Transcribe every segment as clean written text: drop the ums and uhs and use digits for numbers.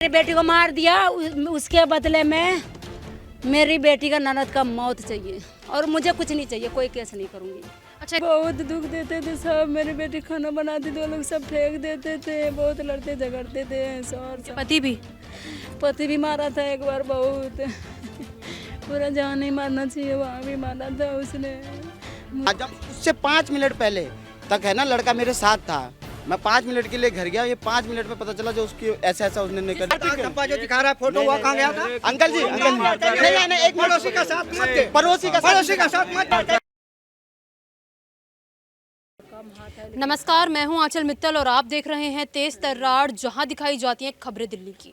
मेरी बेटी को मार दिया, उसके बदले में मेरी बेटी का ननद का मौत चाहिए और मुझे कुछ नहीं चाहिए, कोई केस नहीं करूँगी। अच्छा, बहुत दुख देते थे सब। मेरी बेटी खाना बनाती थी, वो लोग सब फेंक देते थे, बहुत लड़ते झगड़ते थे। और पति भी मारा था एक बार, बहुत पूरा जान ही मारना चाहिए, वहाँ भी मारा था उसने। जब उससे 5 मिनट पहले तक है ना लड़का मेरे साथ था, मैं 5 मिनट के लिए घर गया, ये 5 मिनट में पता चला जो उसकी ऐसा उसने कर जो दिखा रहा है फोटो, वो कहाँ गया था? अंकल जी नहीं एक पड़ोसी का साथ मत दे, पड़ोसी का साथ मत दे। नमस्कार, मैं हूं आंचल मित्तल और आप देख रहे हैं तेज तर्रार, जहां दिखाई जाती हैं खबरें दिल्ली की।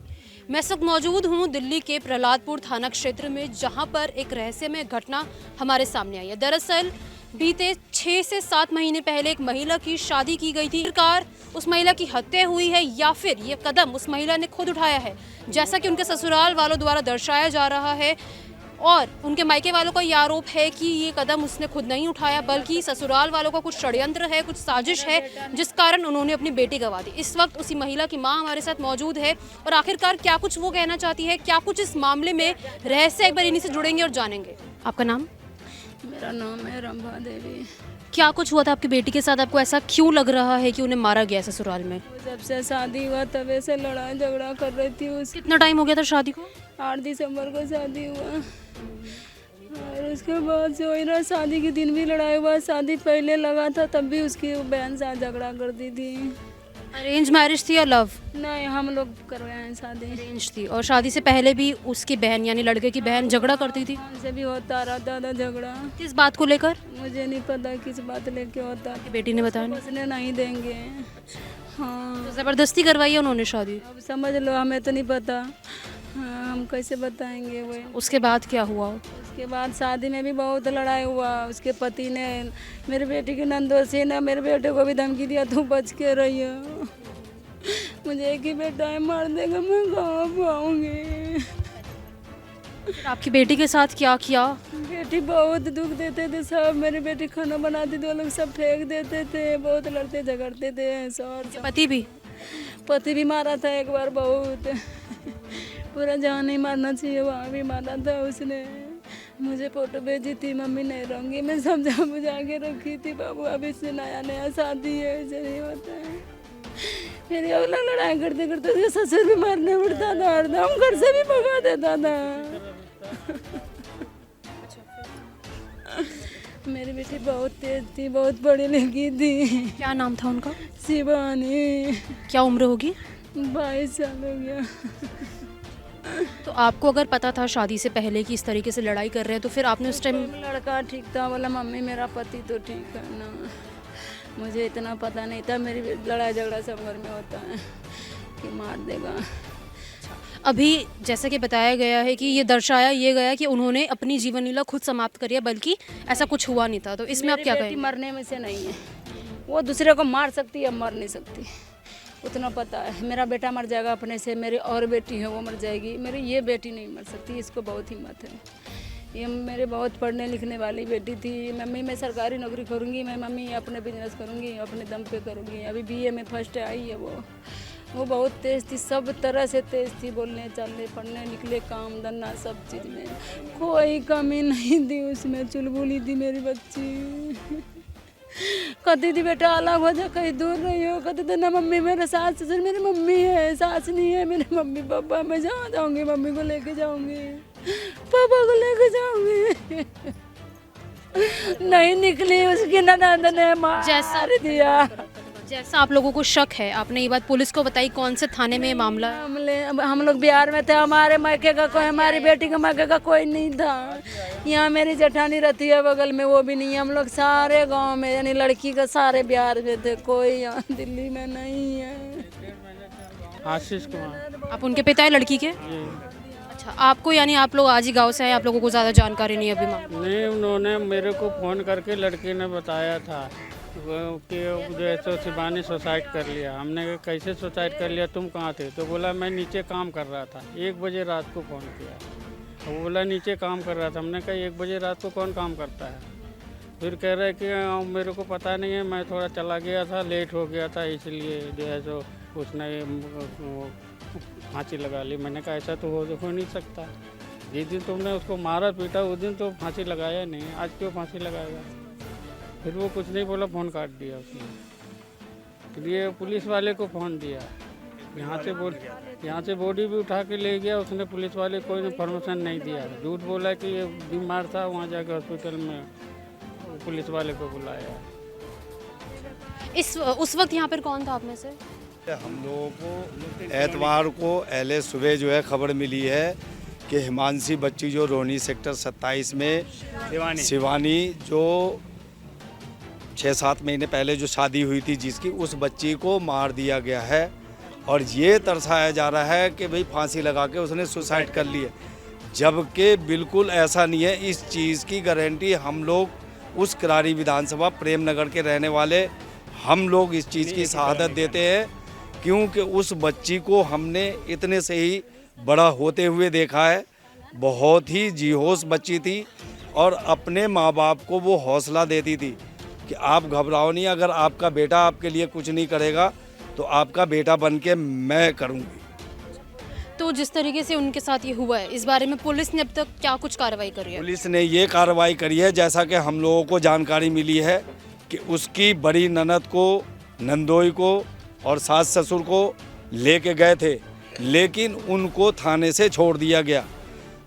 मैं इस वक्त मौजूद हूं दिल्ली के प्रहलादपुर थाना क्षेत्र में, जहां पर एक रहस्यमय घटना हमारे सामने आई है। दरअसल बीते 6 से 7 महीने पहले एक महिला की शादी की गई थी। आखिरकार उस महिला की हत्या हुई है या फिर ये कदम उस महिला ने खुद उठाया है, जैसा कि उनके ससुराल वालों द्वारा दर्शाया जा रहा है। और उनके मायके वालों का ये आरोप है कि ये कदम उसने खुद नहीं उठाया, बल्कि ससुराल वालों का कुछ षड्यंत्र है, कुछ साजिश है, जिस कारण उन्होंने अपनी बेटी गंवा दी। इस वक्त उसी महिला की मां हमारे साथ मौजूद है और आखिरकार क्या कुछ वो कहना चाहती है, क्या कुछ इस मामले में रहस्य, एक बार इन्हीं से जुड़ेंगे और जानेंगे। आपका नाम? मेरा नाम है रंभा देवी। क्या कुछ हुआ था आपकी बेटी के साथ? आपको ऐसा क्यों लग रहा है कि उन्हें मारा गया ससुराल में? जब से शादी हुआ तब से लड़ाई झगड़ा कर रही थी उसकी। कितना टाइम हो गया था शादी को? 8 दिसंबर को शादी हुआ और उसके बाद से वही रहा। शादी के दिन भी लड़ाई हुआ, शादी पहले लगा था तब भी उसकी बहन साथ झगड़ा करती थी। अरेंज मैरिज थी या लव? नहीं, हम लोग करवाए हैं शादी। अरेंज थी। और शादी से पहले भी उसकी बहन यानी लड़के की बहन झगड़ा करती थी? हमसे भी होता रहता था झगड़ा। किस बात को लेकर? मुझे नहीं पता किस बात लेके होता। बेटी ने बताया नहीं? उसने नहीं देंगे। हाँ, तो जबरदस्ती करवाई है उन्होंने शादी? अब समझ लो, हमें तो नहीं पता। हाँ, हम कैसे बताएंगे वो। उसके बाद क्या हुआ? उसके बाद शादी में भी बहुत लड़ाई हुआ। उसके पति ने मेरे बेटी के नंदोसी ने मेरे बेटे को भी धमकी दिया, तू बच के रहिए, मुझे एक ही बेटा है, मार देगा, मैं कहाँ पाऊंगी। आपकी बेटी के साथ क्या किया? बेटी बहुत दुख देते थे सब। मेरी बेटी खाना बनाती थी, वो लोग सब फेंक देते थे, बहुत लड़ते झगड़ते थे। और पति भी मारा था एक बार, बहुत पूरा जान ही मारना चाहिए, वहाँ भी मारा था उसने। मुझे फोटो भेजी थी, मम्मी नहीं रहूँगी, मैं समझा बुझा के रखी थी। बाबू अभी से नया शादी है, ऐसे नहीं होता है। मेरी अगला लड़ाई करते करते उसके ससुर भी मारने पड़ता था, हरदम घर से भी भगा देता था। मेरी बेटी बहुत तेज थी, बहुत पढ़ी लिखी थी। क्या नाम था उनका? शिवानी। क्या उम्र होगी? 22 साल हो गया। तो आपको अगर पता था शादी से पहले कि इस तरीके से लड़ाई कर रहे हैं, तो फिर आपने उस टाइम? लड़का ठीक था, बोला मम्मी मेरा पति तो ठीक है ना, मुझे इतना पता नहीं था। मेरी लड़ाई झगड़ा सब घर में होता है कि मार देगा। अभी जैसा कि बताया गया है कि ये दर्शाया ये गया कि उन्होंने अपनी जीवन लीला खुद समाप्त करी है, बल्कि ऐसा कुछ हुआ नहीं था। तो इसमें आप क्या कहेंगे? मरने में से नहीं है, वो दूसरे को मार सकती है, मर नहीं सकती, उतना पता है। मेरा बेटा मर जाएगा अपने से, मेरी और बेटी है वो मर जाएगी, मेरी ये बेटी नहीं मर सकती, इसको बहुत हिम्मत है। ये मेरे बहुत पढ़ने लिखने वाली बेटी थी। मम्मी मैं सरकारी नौकरी करूँगी, मैं मम्मी अपने बिजनेस करूँगी, अपने दम पे करूँगी। अभी BA में फर्स्ट आई है वो बहुत तेज़ थी, सब तरह से तेज़ थी, बोलने चलने पढ़ने लिखने काम धंधा सब चीज़ में कोई कमी नहीं थी उसमें। चुलबुली थी मेरी बच्ची। कहती थी बेटा अलग हो जा, कहीं दूर नहीं हो। कहते थे ना मम्मी मेरे सास ससुर, मेरी मम्मी है, सास नहीं है, मेरे मम्मी पापा। मैं जहाँ जाऊँगी मम्मी को लेके जाऊँगी, पापा को लेके जाऊँगी। नहीं निकली, उसकी ननद ने मार दिया। जैसा आप लोगों को शक है, आपने ये बात पुलिस को बताई? कौन से थाने में मामला? हम लोग बिहार में थे, हमारे मायके का कोई, हमारी बेटी के मायके का कोई नहीं था। यहाँ मेरी जेठानी रहती है बगल में, वो भी नहीं है। हम लोग सारे गांव में, यानी लड़की का सारे बिहार में थे, कोई यहाँ दिल्ली में नहीं है। आशीष कुमार। आप उनके पिता है लड़की के? अच्छा, आपको यानी आप लोग आज ही गाँव से आए, आप लोगों को ज़्यादा जानकारी नहीं है अभी मामले? नहीं, उन्होंने मेरे को फ़ोन करके लड़के ने बताया था कि जैसे शिवानी सुसाइड कर लिया। हमने कहा कैसे सुसाइड कर लिया, तुम कहाँ थे? तो बोला मैं नीचे काम कर रहा था। 1 बजे रात को फ़ोन किया, वो बोला नीचे काम कर रहा था। हमने कहा 1 बजे रात को कौन काम करता है? फिर कह रहे कि मेरे को पता नहीं है, मैं थोड़ा चला गया था, लेट हो गया था, इसलिए जो है सो उसने फांसी लगा ली। मैंने कहा ऐसा तो हो नहीं सकता। जिस दिन तुमने उसको मारा पीटा उस दिन तो फांसी लगाया नहीं, आज क्यों फांसी लगाएगा? फिर वो कुछ नहीं बोला, फ़ोन काट दिया उसने। फिर ये पुलिस वाले को फ़ोन दिया, यहाँ से बॉडी भी उठा के ले गया उसने। पुलिस वाले कोई इन्फॉर्मेशन नहीं दिया, झूठ बोला कि ये बीमार था, वहाँ जाके हॉस्पिटल में पुलिस वाले को बुलाया। उस वक्त यहाँ पर कौन था आप में से? हम लोगों को एतवार को पहले सुबह जो है खबर मिली है कि हिमांशी बच्ची जो रोहनी सेक्टर 27 में शिवानी जो 6-7 महीने पहले जो शादी हुई थी जिसकी, उस बच्ची को मार दिया गया है। और ये दर्शाया जा रहा है कि भाई फांसी लगा के उसने सुसाइड कर ली है, जबकि बिल्कुल ऐसा नहीं है। इस चीज़ की गारंटी हम लोग उस करारी विधानसभा प्रेमनगर के रहने वाले हम लोग इस चीज़ की शहादत देते हैं, क्योंकि उस बच्ची को हमने इतने से ही बड़ा होते हुए देखा है। बहुत ही जीहोश बच्ची थी और अपने माँ बाप को वो हौसला देती थी कि आप घबराओ नहीं, अगर आपका बेटा आपके लिए कुछ नहीं करेगा तो आपका बेटा बन के मैं करूँगी। तो जिस तरीके से उनके साथ ये हुआ है, इस बारे में पुलिस ने अब तक क्या कुछ कार्रवाई करी है? पुलिस ने ये कार्रवाई करी है, जैसा कि हम लोगों को जानकारी मिली है कि उसकी बड़ी ननद को, नंदोई को और सास ससुर को लेके गए थे, लेकिन उनको थाने से छोड़ दिया गया।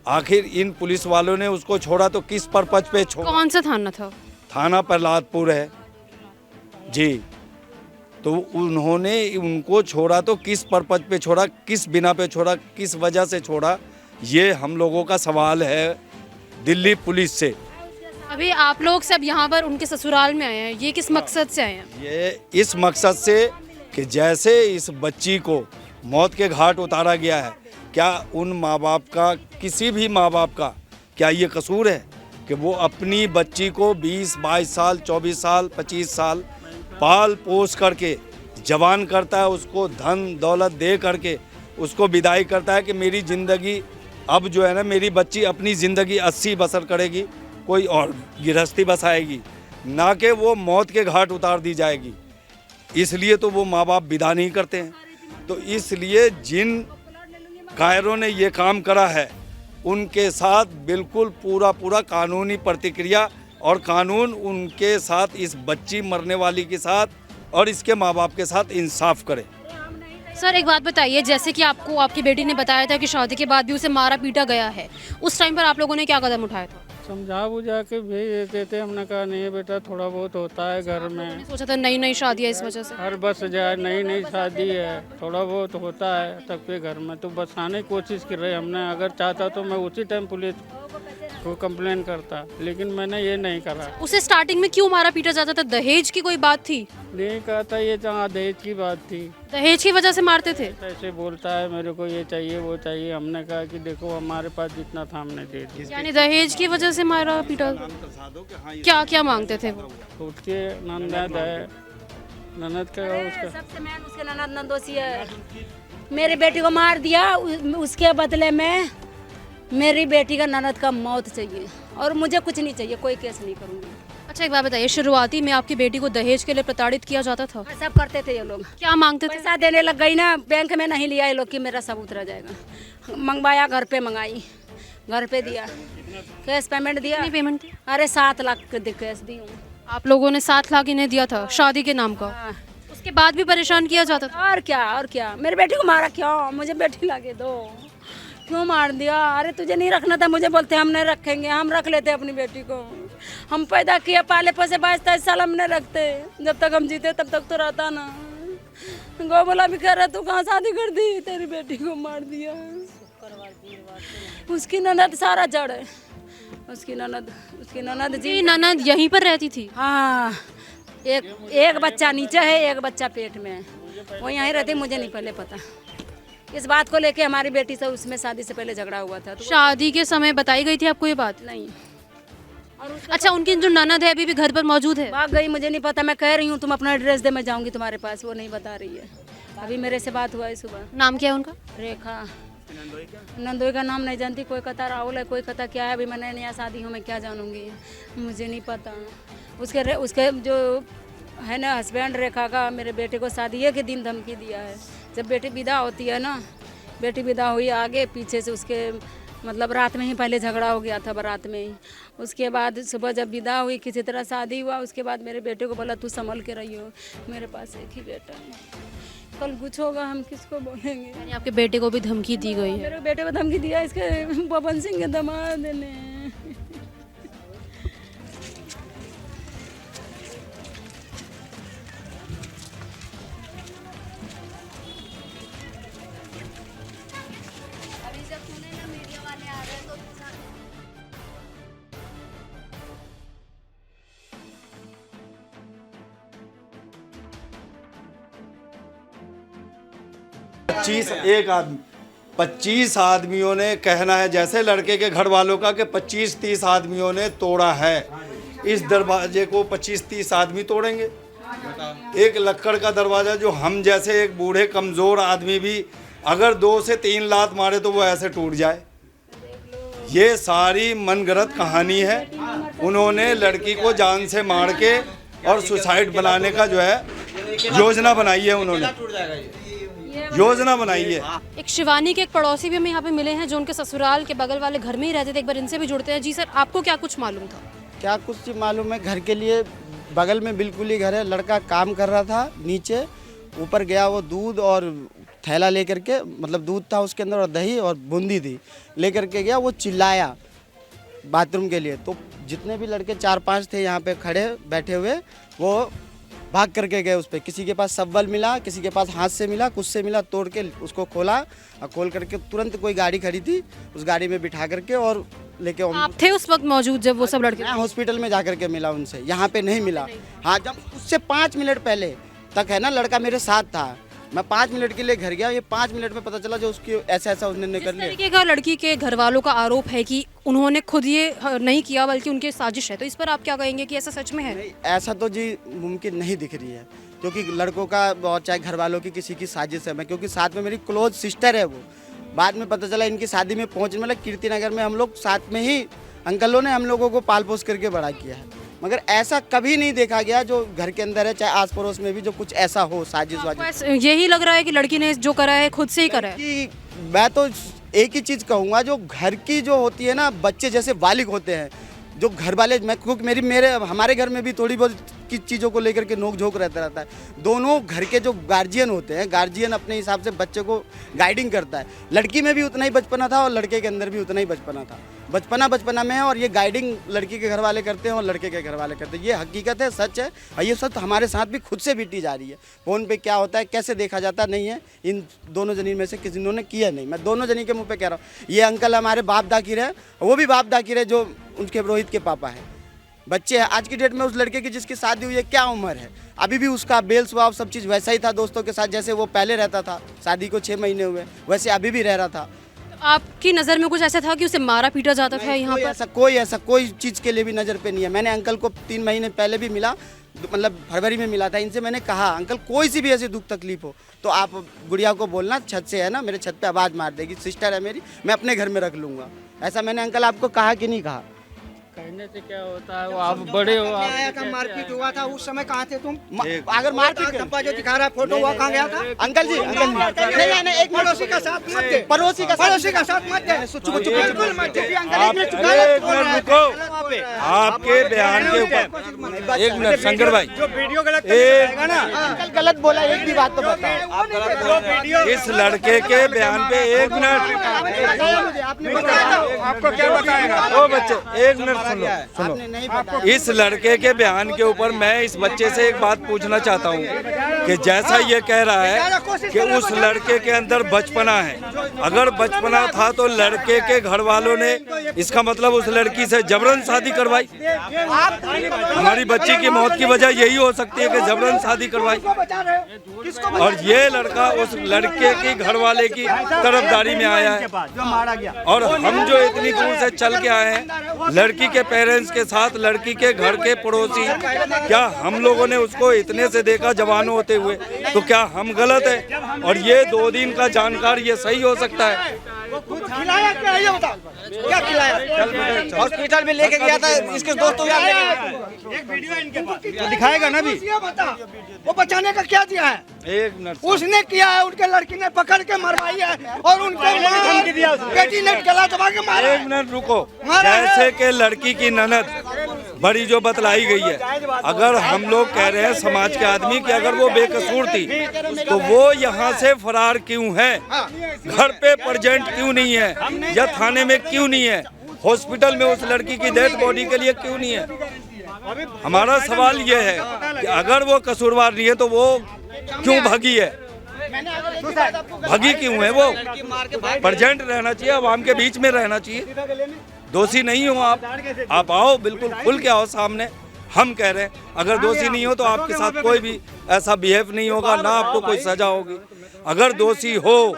आखिर इन पुलिस वालों ने उसको छोड़ा तो किस पर्पज पे छोड़ा? कौन सा थाना था? थाना प्रहलादपुर है जी। तो उन्होंने उनको छोड़ा तो किस पर्पज पे छोड़ा, किस बिना पे छोड़ा, किस वजह से छोड़ा, ये हम लोगों का सवाल है दिल्ली पुलिस से। अभी आप लोग सब यहाँ पर उनके ससुराल में आए हैं, ये किस मकसद से आए हैं? ये इस मकसद से कि जैसे इस बच्ची को मौत के घाट उतारा गया है, क्या उन माँ बाप का, किसी भी माँ बाप का क्या ये कसूर है कि वो अपनी बच्ची को 20-22 साल, 24 साल, 25 साल पाल पोस करके जवान करता है, उसको धन दौलत दे करके उसको विदाई करता है कि मेरी ज़िंदगी अब जो है ना, मेरी बच्ची अपनी ज़िंदगी 80 बसर करेगी, कोई और गृहस्थी बसाएगी, ना कि वो मौत के घाट उतार दी जाएगी। इसलिए तो वो माँ बाप विदा नहीं करते हैं। तो इसलिए जिन कायरों ने ये काम करा है उनके साथ बिल्कुल पूरा कानूनी प्रतिक्रिया और कानून उनके साथ, इस बच्ची मरने वाली के साथ और इसके माँ बाप के साथ इंसाफ करे। सर एक बात बताइए, जैसे कि आपको आपकी बेटी ने बताया था कि शादी के बाद भी उसे मारा पीटा गया है, उस टाइम पर आप लोगों ने क्या कदम उठाया था? समझा बुझा के भेज देते थे। हमने कहा नहीं बेटा, थोड़ा बहुत होता है घर में, सोचा था नई शादी है इस वजह से? हर बस जाए, नई शादी है, थोड़ा बहुत होता है सबके घर में, तो बसाने की कोशिश कर रहे हमने। अगर चाहता तो मैं उसी टाइम पुलिस को कंप्लेन करता, लेकिन मैंने ये नहीं करा। उसे स्टार्टिंग में क्यों मारा पीटा जाता था? दहेज की कोई बात थी? नहीं कहा था, ये जहाँ दहेज की बात थी, दहेज की वजह से मारते थे? ऐसे बोलता है मेरे को ये चाहिए वो चाहिए। हमने कहा कि देखो हमारे पास जितना था हमने दे दिया। यानी दहेज की वजह से मारा पीटा? क्या क्या मांगते थे वो? उसके ननद है, ननद का उसका सबसे मेन उसके ननद नंदोसी है। मेरी बेटी को मार दिया, उसके बदले में मेरी बेटी का ननद का मौत चाहिए और मुझे कुछ नहीं चाहिए, कोई केस नहीं करूँगी। अच्छा एक बात बताइए, शुरुआती में आपकी बेटी को दहेज के लिए प्रताड़ित किया जाता था? सब करते थे ये लोग। क्या मांगते थे? पैसा देने लग गई ना, बैंक में नहीं लिया ये लोग कि मेरा सब उतरा जाएगा। मंगवाया, घर पे मंगाई, घर पे दिया, कैश पेमेंट दिया। कितनी पेमेंट थी? अरे 7 लाख कैश दी हूँ। आप लोगों ने 7 लाख इन्हें दिया था शादी के नाम का? हाँ। उसके बाद भी परेशान किया जाता था? और क्या मेरी बेटी को मारा क्यों? मुझे बेटी लाके दो, क्यों मार दिया? अरे तुझे नहीं रखना था, मुझे बोलते हम नहीं रखेंगे, हम रख लेते अपनी बेटी को। हम पैदा किए, पाले पोसे 22-23 साल हमने रखते, जब तक हम जीते तब तक तो रहता ना। गौ बोला भी कर रहा, तू कहाँ शादी कर दी, तेरी बेटी को मार दिया। उसकी ननद सारा जड़ है, उसकी ननद जी ननद यहीं पर रहती थी? हाँ, एक बच्चा नीचे है, एक बच्चा पेट में है, वो यहीं रहती, मुझे नहीं पहले पता। इस बात को लेके हमारी बेटी से उसमें शादी से पहले झगड़ा हुआ था। तो शादी के समय बताई गई थी आपको ये बात? नहीं। और अच्छा, उनकी जो ननद है अभी भी घर पर मौजूद है? भाग गई, मुझे नहीं पता। मैं कह रही हूँ तुम अपना एड्रेस दे, मैं जाऊँगी तुम्हारे पास, वो नहीं बता रही है। अभी मेरे से बात हुआ है सुबह। नाम क्या है उनका? रेखा। नंदोई का नाम नहीं जानती, कोई कहता राहुल है, कोई कहता क्या है। अभी मैंने नया शादी हूँ, मैं क्या जानूँगी, मुझे नहीं पता। उसके जो है ना हस्बैंड रेखा का, मेरे बेटे को शादी के दिन धमकी दिया है। जब बेटी विदा होती है ना बेटी विदा हुई आगे, पीछे से उसके मतलब रात में ही पहले झगड़ा हो गया था, बारात में ही। उसके बाद सुबह जब विदा हुई, किसी तरह शादी हुआ, उसके बाद मेरे बेटे को बोला तू संभल के रही हो, मेरे पास एक ही बेटा है, कल कुछ होगा हम किसको बोलेंगे। यानी आपके बेटे को भी धमकी दी गई है? मेरे बेटे को धमकी दिया इसके पवन सिंह के दामाद ने। एक आदमी 25 आदमियों ने, कहना है जैसे लड़के के घर वालों का कि 25-30 आदमियों ने तोड़ा है। इस दरवाजे को 25-30 आदमी तोड़ेंगे? एक लक्कड़ का दरवाज़ा जो हम जैसे एक बूढ़े कमज़ोर आदमी भी अगर 2 से 3 लात मारे तो वो ऐसे टूट जाए। ये सारी मनगढ़ंत कहानी है। उन्होंने लड़की को जान से मार के और सुसाइड बनाने का जो है योजना बनाई है, उन्होंने योजना बनाई है। एक शिवानी के एक पड़ोसी भी हमें यहाँ पे मिले हैं जो उनके ससुराल के बगल वाले घर में ही रहते थे। एक बार इनसे भी जुड़ते हैं। जी सर, आपको क्या कुछ मालूम था? क्या कुछ मालूम है, घर के लिए बगल में बिल्कुल ही घर है। लड़का काम कर रहा था नीचे, ऊपर गया वो दूध और थैला लेकर के, मतलब दूध था उसके अंदर और दही और बूंदी थी, लेकर के गया। वो चिल्लाया बाथरूम के लिए, तो जितने भी लड़के 4-5 थे यहाँ पे खड़े बैठे हुए, वो भाग करके गए उस पर। किसी के पास सब्बल मिला, किसी के पास हाथ से मिला, कुछ से मिला, तोड़ के उसको खोला और खोल करके तुरंत कोई गाड़ी खड़ी थी, उस गाड़ी में बिठा करके और लेके। आप थे उस वक्त मौजूद जब वो सब लड़के? मैं हॉस्पिटल में जा करके मिला उनसे, यहाँ पे नहीं मिला। हाँ, जब उससे 5 मिनट पहले तक है ना, लड़का मेरे साथ था। मैं 5 मिनट के लिए घर गया, ये 5 मिनट में पता चला जो उसकी ऐसा उसने कर लिया। तरीके का लड़की के घर वालों का आरोप है कि उन्होंने खुद ये नहीं किया बल्कि उनकी साजिश है, तो इस पर आप क्या कहेंगे कि ऐसा सच में है? नहीं, ऐसा तो जी मुमकिन नहीं दिख रही है, क्योंकि लड़कों का और चाहे घर वालों की किसी की साजिश है। मैं क्योंकि साथ में मेरी क्लोज सिस्टर है, वो बाद में पता चला इनकी शादी में पहुँचने मतलब कीर्तिनगर में हम लोग साथ में ही, अंकलों ने हम लोगों को पाल पोस करके बड़ा किया है। मगर ऐसा कभी नहीं देखा गया जो घर के अंदर है, चाहे आस पड़ोस में भी जो कुछ ऐसा हो साजिश वाजिश। यही लग रहा है कि लड़की ने जो करा है खुद से ही करा है? कि मैं तो एक ही चीज़ कहूँगा, जो घर की जो होती है ना, बच्चे जैसे बालिग होते हैं, जो घर वाले, मैं क्योंकि हमारे घर में भी थोड़ी बहुत की चीज़ों को लेकर के नोक झोंक रहता है। दोनों घर के जो गार्जियन होते हैं, गार्जियन अपने हिसाब से बच्चे को गाइडिंग करता है। लड़की में भी उतना ही बचपना था और लड़के के अंदर भी उतना ही बचपना था। बचपना में है, और ये गाइडिंग लड़की के घर वाले करते हैं और लड़के के घर वाले करते हैं। ये हकीकत है, सच है, और ये सच हमारे साथ भी खुद से बीती जा रही है। फ़ोन पे क्या होता है, कैसे देखा जाता नहीं है, इन दोनों जनी में से किसी ने किया नहीं। मैं दोनों जनी के मुँह पे कह रहा हूँ। ये अंकल हमारे बाप दाकिर है, वो भी बाप दाकिर है जो उनके रोहित के पापा हैं। बच्चे हैं आज की डेट में, उस लड़के की जिसकी शादी हुई है क्या उम्र है, अभी भी उसका बेल स्वभाव सब चीज़ वैसा ही था दोस्तों के साथ, जैसे वो पहले रहता था। शादी को 6 महीने हुए, वैसे अभी भी रह रहा था। आपकी नज़र में कुछ ऐसा था कि उसे मारा पीटा जाता था यहाँ पर? कोई चीज़ के लिए भी नज़र पे नहीं है। मैंने अंकल को 3 महीने पहले भी मिला, मतलब फरवरी में मिला था। इनसे मैंने कहा अंकल कोई सी भी ऐसी दुख तकलीफ हो तो आप गुड़िया को बोलना, छत से है ना, मेरे छत पे आवाज़ मार देगी, सिस्टर है मेरी, मैं अपने घर में रख लूँगा। ऐसा मैंने अंकल आपको कहा कि नहीं कहा? कहने से क्या होता है, वो आप बड़े हो। आया था, मारपीट हुआ था, उस समय कहाँ थे तुम? अगर मारपीट धब्बा जो दिखा रहा है फोटो, वो कहाँ गया था? अंकल जी, नहीं, एक पड़ोसी का साथ मत दे, पड़ोसी का साथ मत दे, बिल्कुल मत दे। आपके बयान के ऊपर एक मिनट शंकर भाई, जो वीडियो गलत एक ना, अंकल गलत बोला, एक भी बात तो बताओ। इस लड़के के बयान पे 1 मिनट, आपने बताया, आपको क्या बताएगा? ओ बच्चे 1 मिनट सुनो। इस लड़के के बयान के ऊपर मैं इस बच्चे से एक बात पूछना चाहता हूँ कि जैसा ये कह रहा है कि उस लड़के के अंदर बचपना है, अगर बचपना था तो लड़के के घर वालों ने, इसका मतलब उस लड़की से जबरन शादी करवाई। हमारी बच्ची की मौत की वजह यही हो सकती है कि जबरन शादी करवाई, और ये लड़का उस लड़के की घर वाले की तरफदारी में आया है। और हम जो इतनी दूर से चल के आए हैं, लड़की के पेरेंट्स के साथ, लड़की के घर के पड़ोसी, क्या हम लोगों ने उसको इतने से देखा जवान होते हुए, तो क्या हम गलत है? और ये 2 दिन का जानकार, ये सही हो सकता है? क्या खिलाया? हॉस्पिटल में लेके गया था, इसके दोस्तों यार लेके गया। एक वीडियो है इनके पास, दिखाएगा ना भी। ये बता, वो बचाने का क्या दिया है? एक मिनट, उसने किया है, उनके लड़की ने पकड़ के मरवाई है और उनके बेटी ने गला दबा के मारा है। एक मिनट रुको। मारा है। जैसे कि लड़की की ननद बड़ी जो बतलाई गई है, अगर हम लोग कह रहे हैं समाज के आदमी कि अगर वो बेकसूर थी तो वो यहाँ से फरार क्यों है, घर पे प्रेजेंट क्यों नहीं है, या थाने में क्यों नहीं है, हॉस्पिटल में उस लड़की की डेथ बॉडी के लिए क्यों नहीं है। हमारा सवाल ये है कि अगर वो कसूरवार नहीं है तो वो क्यों भागी है, भागी क्यों है वो। प्रेजेंट रहना चाहिए, आवाम के बीच में रहना चाहिए। दोषी नहीं हो आप आओ, बिल्कुल खुल के आओ सामने। हम कह रहे हैं अगर दोषी नहीं हो तो आपके साथ कोई भी ऐसा बिहेव नहीं होगा, ना आपको कोई सजा होगी। अगर दोषी हो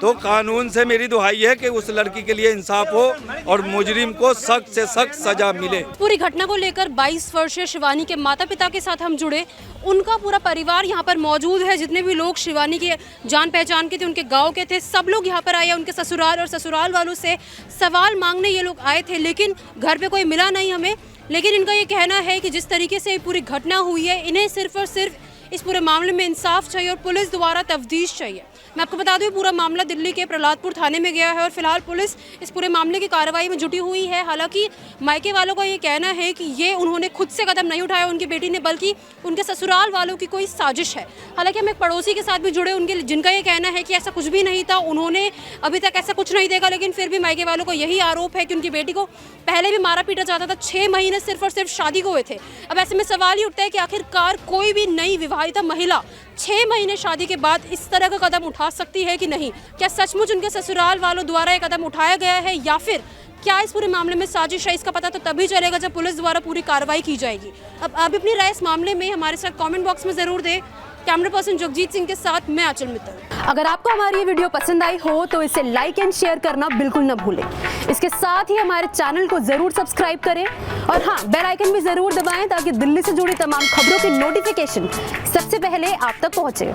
तो कानून से मेरी दुहाई है कि उस लड़की के लिए इंसाफ हो और मुजरिम को सख्त से सख्त सजा मिले। पूरी घटना को लेकर 22 वर्षीय शिवानी के माता पिता के साथ हम जुड़े। उनका पूरा परिवार यहाँ पर मौजूद है। जितने भी लोग शिवानी के जान पहचान के थे, उनके गांव के थे, सब लोग यहाँ पर आए। उनके ससुराल और ससुराल वालों से सवाल मांगने ये लोग आए थे, लेकिन घर पे कोई मिला नहीं हमें। लेकिन इनका ये कहना है कि जिस तरीके से पूरी घटना हुई है, इन्हें सिर्फ और सिर्फ इस पूरे मामले में इंसाफ चाहिए और पुलिस द्वारा तफ्तीश चाहिए। मैं आपको बता दूं, पूरा मामला दिल्ली के प्रहलादपुर थाने में गया है और फिलहाल पुलिस इस पूरे मामले की कार्रवाई में जुटी हुई है। हालांकि मायके वालों का ये कहना है कि ये उन्होंने खुद से कदम नहीं उठाया उनकी बेटी ने, बल्कि उनके ससुराल वालों की कोई साजिश है। हालांकि हम एक पड़ोसी के साथ भी जुड़े, उनके जिनका ये कहना है कि ऐसा कुछ भी नहीं था, उन्होंने अभी तक ऐसा कुछ नहीं देखा। लेकिन फिर भी मायके वालों को यही आरोप है कि उनकी बेटी को पहले भी मारा पीटा जाता था। 6 महीने सिर्फ और सिर्फ शादी को हुए थे। अब ऐसे में सवाल ही उठता है कि आखिरकार कोई भी नई विवाहिता महिला 6 महीने शादी के बाद इस तरह का कदम उठा सकती है कि नहीं। क्या सचमुच उनके ससुराल वालों द्वारा ये कदम उठाया गया है या फिर क्या इस पूरे मामले में साजिश है, इसका पता तो तभी चलेगा जब पुलिस द्वारा पूरी कार्रवाई की जाएगी। अब आप अपनी राय इस मामले में हमारे साथ कमेंट बॉक्स में ज़रूर दें। कैमरा पर्सन जगजीत सिंह के साथ मैं आंचल मित्तल। अगर आपको हमारी ये वीडियो पसंद आई हो तो इसे लाइक एंड शेयर करना बिल्कुल न भूलें। इसके साथ ही हमारे चैनल को जरूर सब्सक्राइब करें और हाँ, बेल आइकन भी जरूर दबाएं ताकि दिल्ली से जुड़ी तमाम खबरों की नोटिफिकेशन सबसे पहले आप तक पहुंचे।